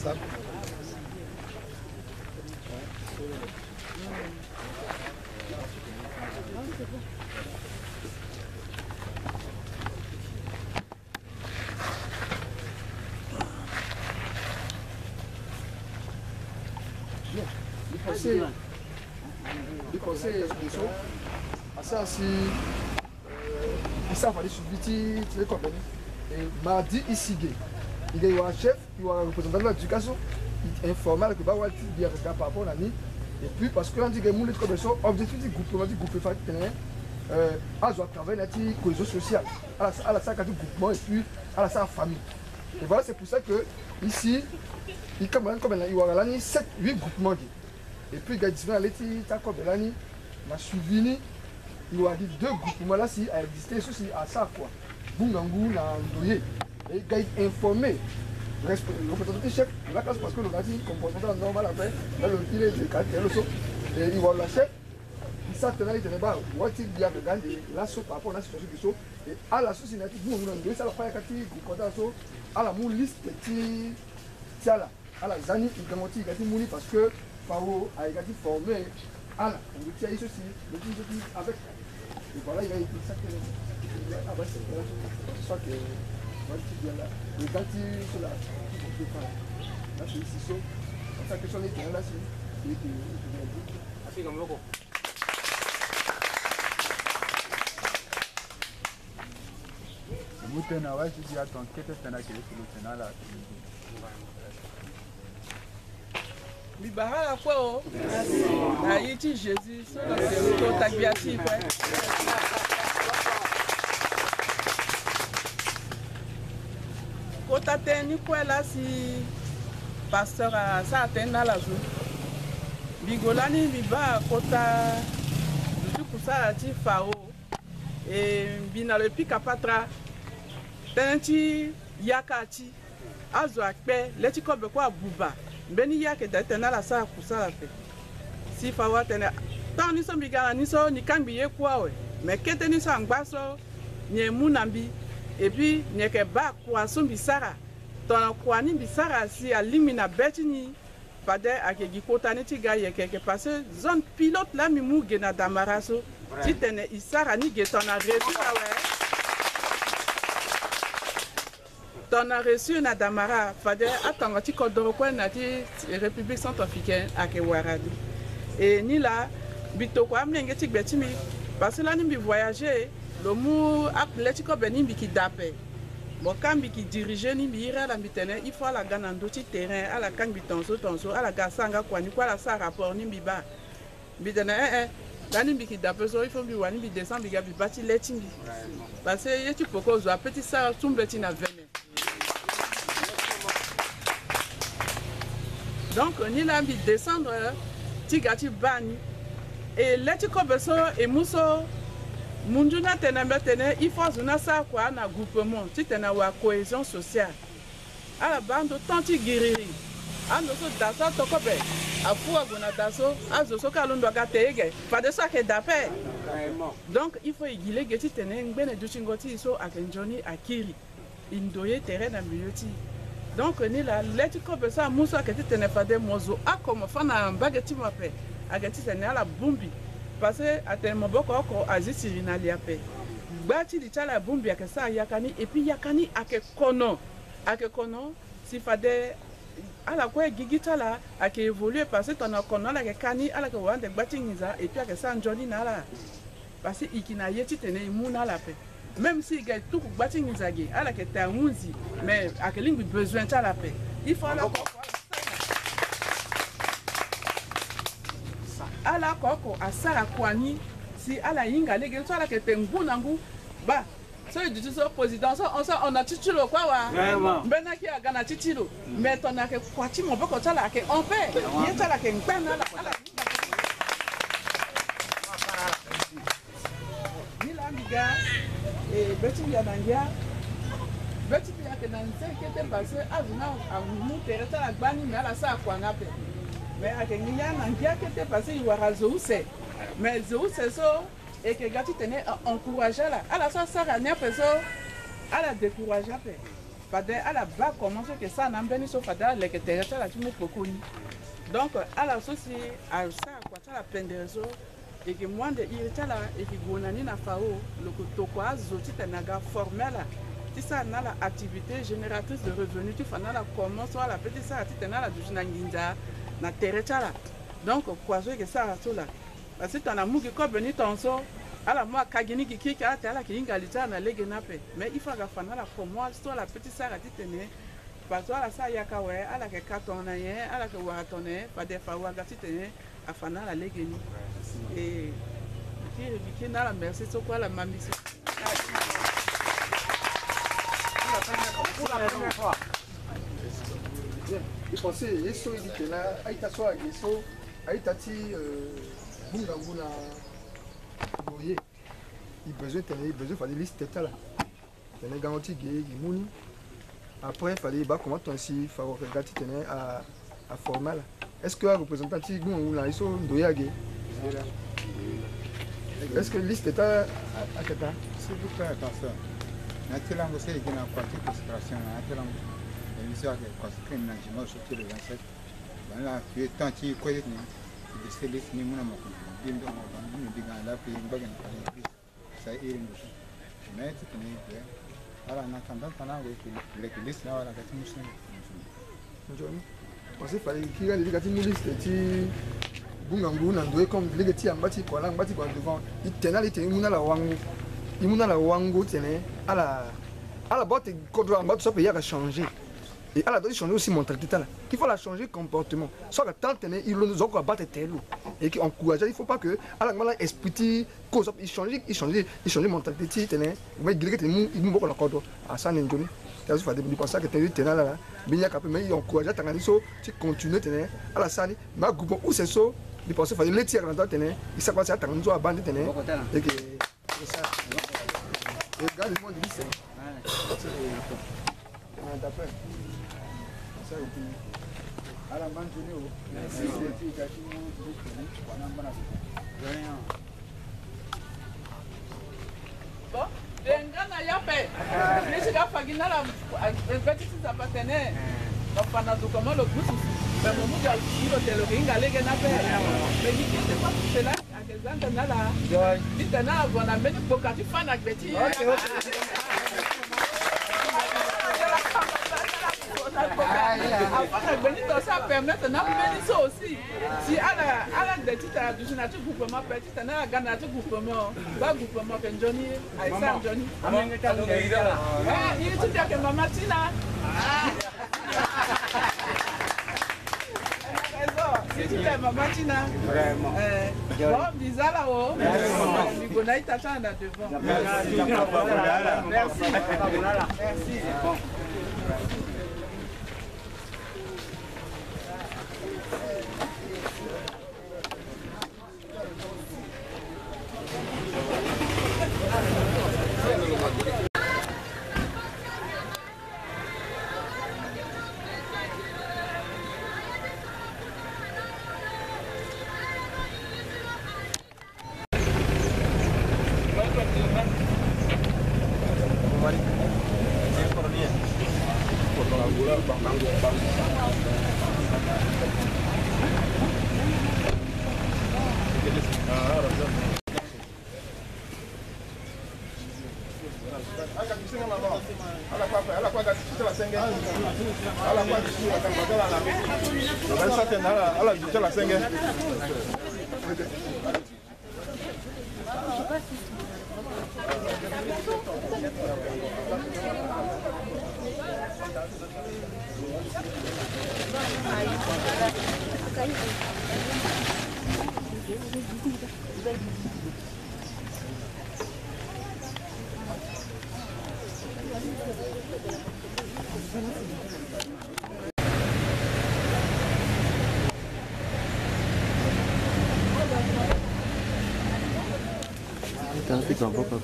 ça. Le conseil est ça si ça va aller sur Viti, les compagnies. Et mardi ici, il y a un chef, il y a un représentant de l'éducation informel qui va voir bien par rapport à l'année. Et puis parce que on dit que les gens objectif du groupe à travailler la cohésion sociale, à la salle du groupement et puis à la salle famille. Et voilà, c'est pour ça que ici, il y aura 7-8 groupements. Et puis, il y a différents l'année, on a suivi, il y a 2 groupements là, si à exister, ceci à ça quoi. Boungangou, Nandoye. Et il y a informé le représentant chef de la classe parce que l'on a dit comportement normal après, il est de caractère et il voit la chef, il s'attendait, il tenait pas, il y a la soupe par rapport à la situation qui sont, et à la société, il ça la première catégorie, à la liste petit, à la zani, il a parce que Pao a été formé à la conduite ceci, le avec. Et voilà, il a été sacré. Après, c'est ça que le ganti sur la là, c'est ici, comme ça que son équipe là, c'est comme loco. Mute na wazi ya tonkete tena kile solution la. Bibahala kwao na yiti Jésus solo c'est to tabiati kwa kota teni kwa la si pasteur a sa tena la jour bigolani biba kota du kusala ti fao et bina le pika patra tenti yakati azo akpe leti ko be kwa buba beni yake datena la sa kusala fe si fawa tena tant ni so bigala ni so ni kambi ye kwa we mais kete ni so ngbaso ni munambi et puis ni ke ba kwa so bisara ton kwa ni bisara si alimina betini pade akegi kota ni tiga ye ke parce zone pilote la mi mu gena damaraso ti tene isara ni getona resu awe on a reçu na Damara, fade atangati kodoroko na ti République centrafricaine à Kewaradi. Et ni là, bitoko amnenge ti betimi parce que là ni bi voyager, le mou atlético beni bi ki dape. Bon quand bi ki diriger ni bi ira la bitene, il faut la ganando ti terrain, à la kan bi tonso à la gasanga kwa ni kwa la sa rapport ni bi ba. Bitene là ni bi ki dape so il faut bi wani bi descend bi ga bi bati letingi. Parce que yetu poko zo petit ça tumbeti na vene. Donc, on a envie de descendre, tigati bani, et l'éthique beso et mousso, munduna tenembetene, il faut une ça quoi, un groupement, tu t'en as cohésion sociale. À la bande, tant tu guéris, à nos autres d'assaut, tokobe, à foua gona d'assaut, à nos autres calondos gatege, pas de ça que d'appel. Donc, il faut éguiler, que tu tenais une benne de chingoti, so à Kenjoni, à Kiri, indoye terrain à milioti. Donc, ni la l'éthique ça mousso que tu tenais pas de mozo a comme fan un baguette m'appelle a gati tenait à la bumbi parce que à tel moment ko azisi na liape bati di chala bumbi a que ça yakani et puis yakani a que kono si fade à la quoi gigita là a que évoluer parce que ton kono la que kani à la que wande bati ngiza et puis a que ça njoli na la parce que ikina yeti tenait muna la paix. Même si il y a tout le bâtiment qui est à la quête mais à quel niveau besoin de la paix. Il faut la à la coco à Sarakwani si à la Inga les gens la quête Ngunangu bah ça du tout président on a titulé quoi wa bena qui a gagné titulé mais on a que quoi tu mon beaucoup ça là que on fait il est là que ben là ni la miga et Betty Yanangia, Betty Yakananse qui était passé à nous terre à la banni, mais à la sa quoi n'a pas. Mais à Yanangia qui était passé, il y aura Zouse. Mais Zouse c'est ça, et que Gati tenait encouragé là. À la sa, ça n'a pas ça, à la décourager. Fadé à la bas commence que ça n'a pas ni sauf fada les que terre la tu me pokoni. Donc à la souci à ça quoi ça la peine de réseau et que moi de irrita là et que gonani na fao le to quoi zoti tenaga formel là. Si ça na la activité génératrice de revenus tu fana la comment soit la petite ça tu tena la du na nginja na terre là. Donc quoi que ça tout là. Parce que tu as mugi ko beni tonso ala moi kagini kiki ka ala ki ingalita na lege nape mais il faut que fana la pour moi soit la petite ça tu tene parce que ala ça yaka ouais ala ke katona ye ala ke waratone pas des fois wa gati tene afana la lege ni et qui na la merci so quoi la mamisi pour la première fois. Je pensais yeso il dit là aita so yeso aita ti bunga nguna boye il besoin faire des listes là tenait garantie qui mouni après il fallait bah comment ton si faire regarder tenait à formal est-ce que un représentant ti nguna iso ndoyage est-ce que liste est à kata s'il vous plaît attention natela ngose ikina partie consécration natela l'émission qui consacrée à dimanche sur le 27 voilà tu es tanti quoi ni de céleste ni mon amour bien dans mon digan la puis une bague ça est une mais tu connais bien alors on attend pendant que les liste là la que nous sommes on sait fallait qu'il y a des gars qui nous liste ti bungangu na ndoye comme les gars ambati kwa ngati kwa devant il tenait muna la wangu imuna la wangu tenait à la botte kodro ambati ça peut y a changer. Et elle a dû changer aussi mentalité là. Il faut la changer comportement. Soit que tant tenait il nous a battre tel et qui encourage. Il faut pas que à la mal esprit cause il change mentalité tenait. Mais il il beaucoup la corde à ça n'enjoni. Tu as fait des penser que tenait tenait là. Mais il y a capable mais il encourage tant que so tu continues tenait à la salle. Ma groupe où c'est ça. Il pensait faire les tirs dans tenait. Il s'est passé tant que à bande tenait. Et que ça. Et regarde le monde dit c'est. D'après. Bon, Bengana Yape, les gars Fagina, les petits appartenaient. Pendant tout comment le goût, mais mon mou a le ring à l'éganape. Mais il n'était pas tout cela à quel temps t'en as là. Il t'en a, on a mis pour quand tu fais un petit. Ça permet de nous aussi. Si à la petite du nature groupement petit, on a gagné tout groupement. Pas groupement que Johnny, Aïssa Johnny. Il est tout à fait maman Tina. Si tu es maman Tina. Bon, bizarre là-haut. Bigonaï t'attend là devant. Merci. Merci. Fica um pouco a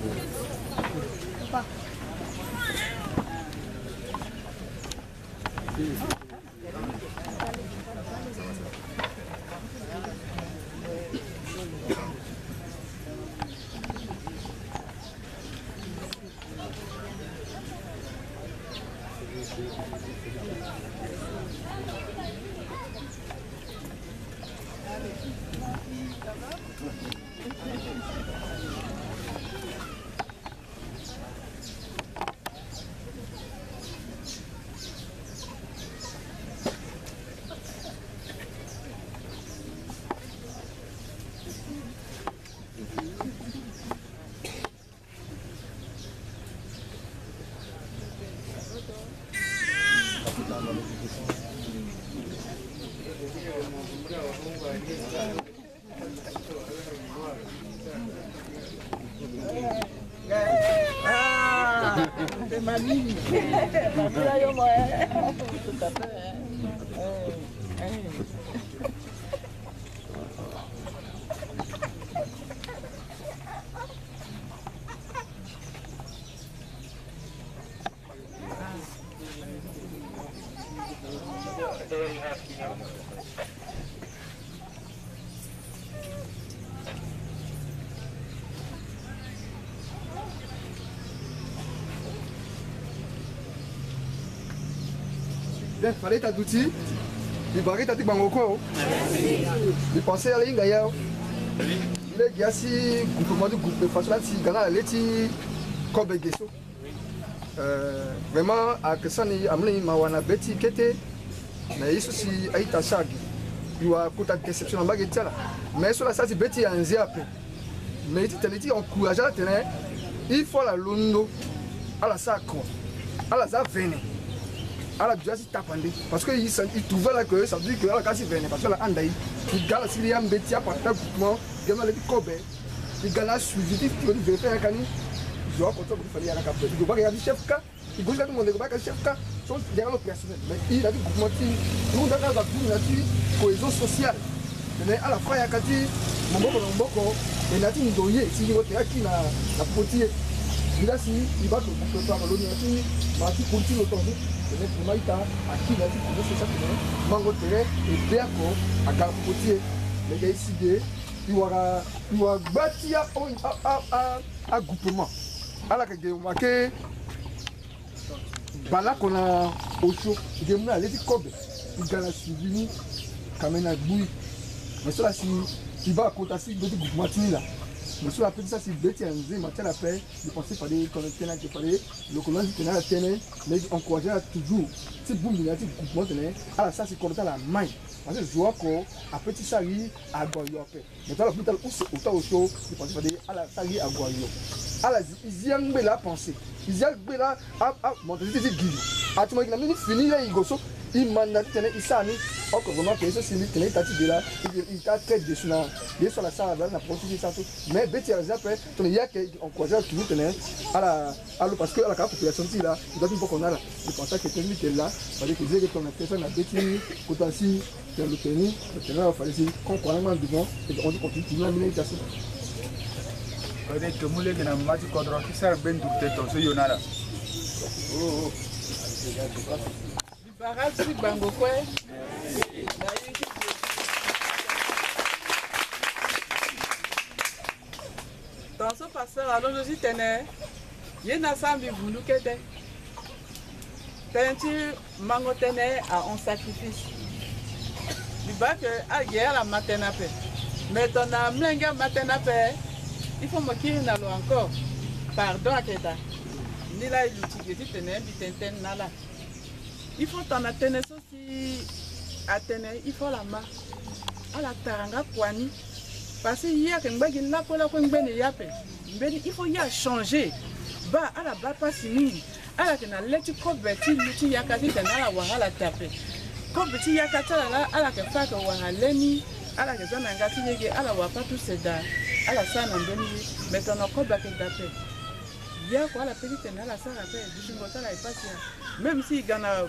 Mamie. Mamie là, yo, moi. Tout à fait. Bien, fallait ta douti. Il paraît que tu as bango. Il pensait à l'ingaya. Il est gassi, groupement du groupe de façon là, si Ghana leti kobe gesso. Vraiment, à que ça ni amli mawana beti kete. Mais il aussi aïta shagi. Il y a côté déception en baguette là. Mais sur la ça c'est beti anzi après. Mais il te dit encourager la tenir. Il faut la londo à la sacre. À la za vene. À la déjà si tapandé parce que il trouvait là que ça veut dire que la casse vene parce que la andaï il gagne si il y a un bêtis à partir groupement il gagne les kobe il gagne suivi il veut faire un cani je vois quand il fallait à la cap il doit regarder chef cas il doit tout le monde regarder chef cas sont derrière le personnel mais il a dit groupement nous dans la nature cohésion sociale mais à la fin il y a kati mboko et nati ndoye si il vote qui na potier il a si il va tout préparer l'onion ma qui continue autant pour maïta à qui il a dit que c'est ça que mango terre et béako à galpotier les gars ici il y aura bâti à groupement à la que marqué bala qu'on a au chaud il y a les kobe il gagne suivi kamena boui mais cela si il va à côté si de groupement là mais sur la petite ça c'est bête en zé matière la paix je pensais fallait qu'on tenait qu'il fallait le colon qui tenait la tenait mais encourager toujours c'est boum il a dit groupement tenait à la ça c'est comme ça la main parce que je vois que à petit sari à goyo après mais dans la plus où c'est autant au chaud je pensais fallait à la sari à goyo à la ils y ont la pensée ils y ont là à monter des guides à tout moment il a fini là il gosso il m'a dit tenait il s'ani encore vraiment que ça c'est lui tenait tati de là il t'a très dessus là bien sur la salle là na profiter ça mais bête après ton il y a que encourager toujours tenait à la parce que à la population ici là il doit une fois qu'on a là je pense que technique est là fallait que j'ai que ton personne a bête quand ainsi le tenir il fallait qu'on vraiment devant et on continue à mener ça que moulé que na mati kodro qui sert ben douté to so yonara oh Barasi bango kwe. Dans ce passage, alors je dis tenez, il y a un samedi voulu que t'es. Tenez, mango tenez à un sacrifice. Du bas que à guerre la matin à paix. Mais ton âme l'enga matin à paix. Il faut me kirer nalo encore. Pardon à Keta. Ni là il utilise tenez bitenten nala. Il faut t'en atteindre aussi, atteindre, il faut la main. À la taranga kwani. Parce qu'il y a qu'un bagage là pour la coin il faut y a changer. Bah à la bas pas fini. À la qu'un lettre cobeti l'outil yakati t'en a la wara la taper. Cobeti yakata là à la que fait que wara leni. À la que ça n'a gâté yége à la wapa tout c'est da. À la ça n'a béni. Mais t'en as cobeti d'après. Il y a quoi la petite n'a la salle à faire. Je suis content là il passe. Même si il y a na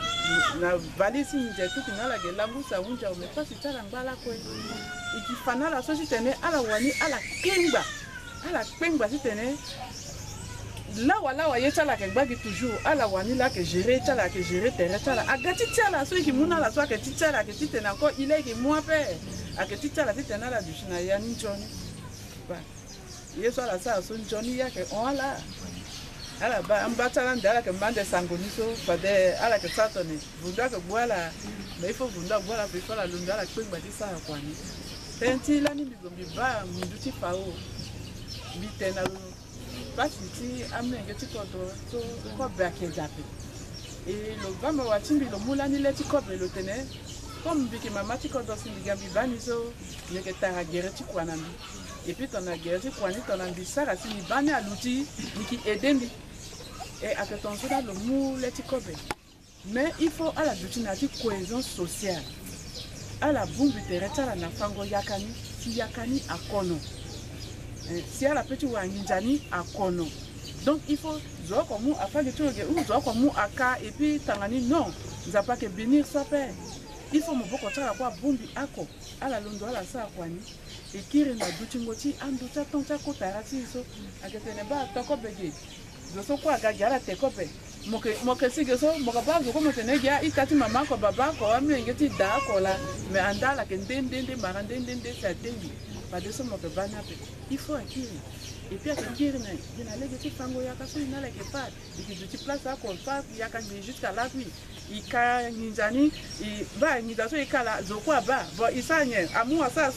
valise si j'ai tout na la gueule la moussa ou j'ai mais pas si ça l'emballa quoi et qui fana la société à la wani à la kengba si tenait là voilà ouais ça la kengba qui toujours à la wani là que gérer ça la que gérer terre ça la agati ça la ceux qui mouna la soit que tu ça la que tu tenais encore il est que moi père à que tu ça la tu tenais la du china ya ni Johnny bah il soit la ça son Johnny ya que on la ala ba ambatala ndala ke mbande sangoniso fade ala ke satone vunda ke boala mais il faut vunda boala pe fala lunda la kwengba ti sa kwani penti la ni bigombi ba munduti pao bitena lo basi ti amenge ti kodo to ko ba ke jape et lo ba ma watimbi lo mulani le ti ko be lo tene comme biki mama ti kodo sindi gambi baniso ye ke tara gere ti kwanambi et puis ton a gere ti kwani ton ambi sara si ni bani aluti ni ki edembi. Et à ton jour, le mot l'éticobe. Mais il faut à la butinati cohésion sociale. À la boum du terrain, à la nafango yakani, si yakani à kono. Si à la petite wanginjani à kono. Donc il faut jouer comme nous, afin que tu ou jouer comme nous, aka, et puis tangani, non, nous n'avons pas que bénir sa paix. Il faut me beaucoup à quoi bombi ako, à la londo, à la sa kwani, et qui est la douchingoti, en doucha ton chako tarati, so, à que tu n'es pas toko bégué. Je sais quoi, gagara te copé. Moke si que so, moka pas, je commence à néger, il t'a dit maman, ko baba, ko ami, un petit da, ko la, mais en da, la kendende, marandende, ça tengi. Pas de ça, moke banape. Il faut acquérir. Et puis, à acquérir, il y a des fango yakaso, il y a des pas. Et puis, tu places à quoi, pas, il y a jusqu'à la nuit. Il y a Nizani, il va, il y a des cas, Zokwa, bah, bon, il s'en est, à moi, à ça,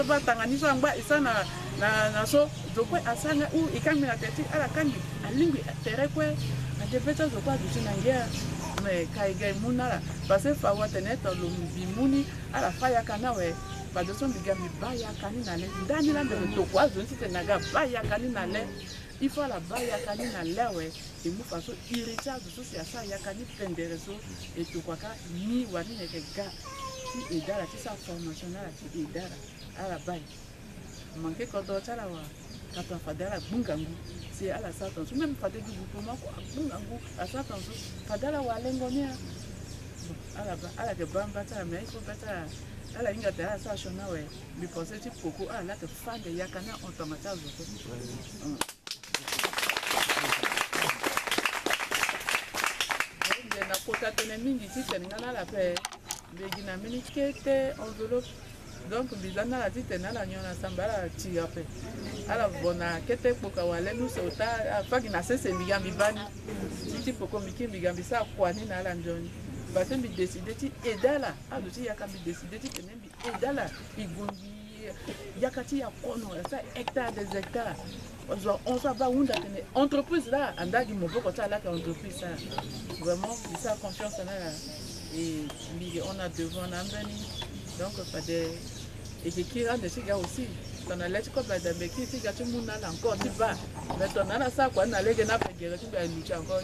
va, Tangani, so, il s'en a, na so, Zokwa, à ça, ou, il can me la tête, à la canne, à l'ingui, terre, quoi, à des petits Zokwa, du Chinanguer, mais, Kaïga, Mounala, parce que, Fawa, Tenet, Lumbi, à la Faya Kanawe. Pas de son bigami baya kanina le ndani de tokwa zone c'était naga baya kanina le il faut la baya kanina le ouais et nous façon irritant de ça ça ya kani pendereso et tokwaka ni wani ne ga ti edara ti sa formation na ti edara ala baya manque quand on tala wa quand fadala bungangu c'est à la satan même fadé du pour bungangu à satan fadala wa lengonia ala de bamba ta mais il faut bata ala inga ta sa shona we bi positive koko ala te fande yakana automatiquement na kota tene mingi ti tenga la pe begina mini kete enveloppe donc bizana la ti tena la nyona sambala ti ape ala bona kete poka wale nous sota afaki na sese migambi bani ti poko mikimbi gambi sa kwani na la njoni parce que je décide de aider alors si il décide de aider là il y a kati ya kono ça hectare des hectares on s'en va où entreprise là andagi mobo kota là entreprise ça vraiment c'est ça confiance là et on a devant on a venu donc pas de et qui rend des gars aussi on a l'air comme dans mais qui si gâteau mon là encore tu vas mais on a ça quoi on a les gars tu vas lutter encore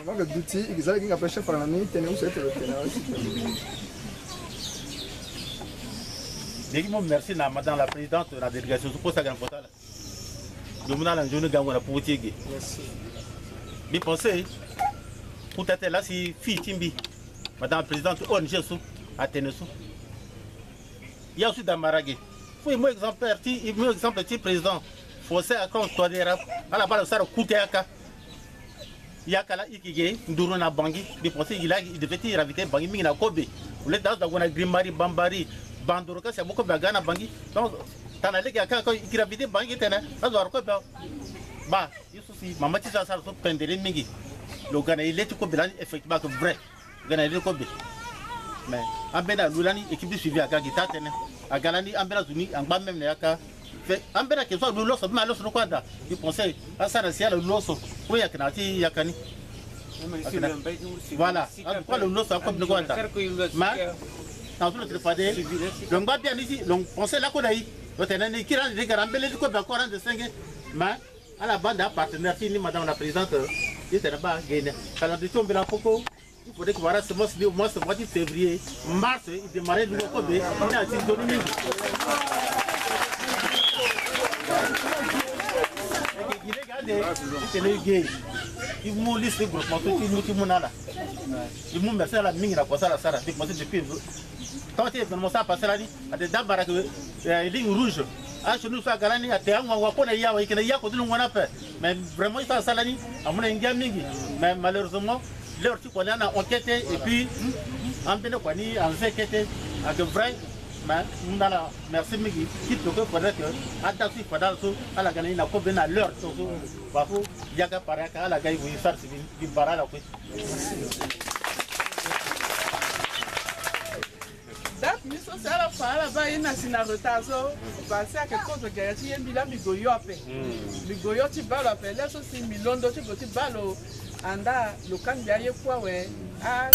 Maman que d'outils, ils allaient gagner après chef à la nuit, tenez où c'est le teneur. Merci à madame la présidente de la délégation pour sa grande portale. Nous avons la journée gagnée pour vous tirer. Merci. Mais pensez, pour être là, c'est fille Timbi, madame la présidente, on gère sous, à Ténessou. Il y a aussi dans Maragé. Il faut un exemple de président. Fossé à quand toi des rap, à la base, ça a coûté à cas. Yakala ikige nduru na bangi bi pensé il devait y inviter bangi mingi na kobe vous l'êtes dans la grimari bambari bandoro ka c'est beaucoup bagana bangi donc tanale ka ka gravité bangi tena azor ko ba yususi mama ti sa so pendere mingi le gana il est ko bilan effectivement que vrai gana il ko be mais ambena lulani équipe suivi aka gita tena agalani ambena zuni angba même na aka ambera que soit l'osso mais l'osso no kwanda il pensait à ça na sia l'osso ko yakana ti yakani voilà quoi l'osso comme no kwanda mais dans le trifade donc ba bien ici donc pensez là ko dai o tenani kira de garambele ko ba 45 mais à la bande partenaire ni madame la présidente il était là-bas gagné alors de tomber la poco il faudrait que voilà ce mois de février mars il démarrait le ko be on a dit donné il m'a laissé groupement tout le monde il m'a merci à la mine la quoi ça la sara depuis quand il événement ça passer là à des dabara que ligne rouge ah chez nous ça galani à terre on connaît ya ouais qu'il y a côté nous on a fait mais vraiment ça ça là ni à mon inga mingi mais malheureusement leur tu connais on a enquêté et puis en bien quoi ni en fait enquêté à de vrai mais nous allons merci Migi qui peut que faudrait que attention faudra so à la gagner na ko ben à l'heure so bafo yaga paraka la gagne oui faire civil du bara la quoi ça nous ça la fa la ba ina sina retard so passer à quelque chose que tu yembi la bigoyo ape bigoyo ti balo ape là so si milondo ti balo anda le kan ya ye kwa we a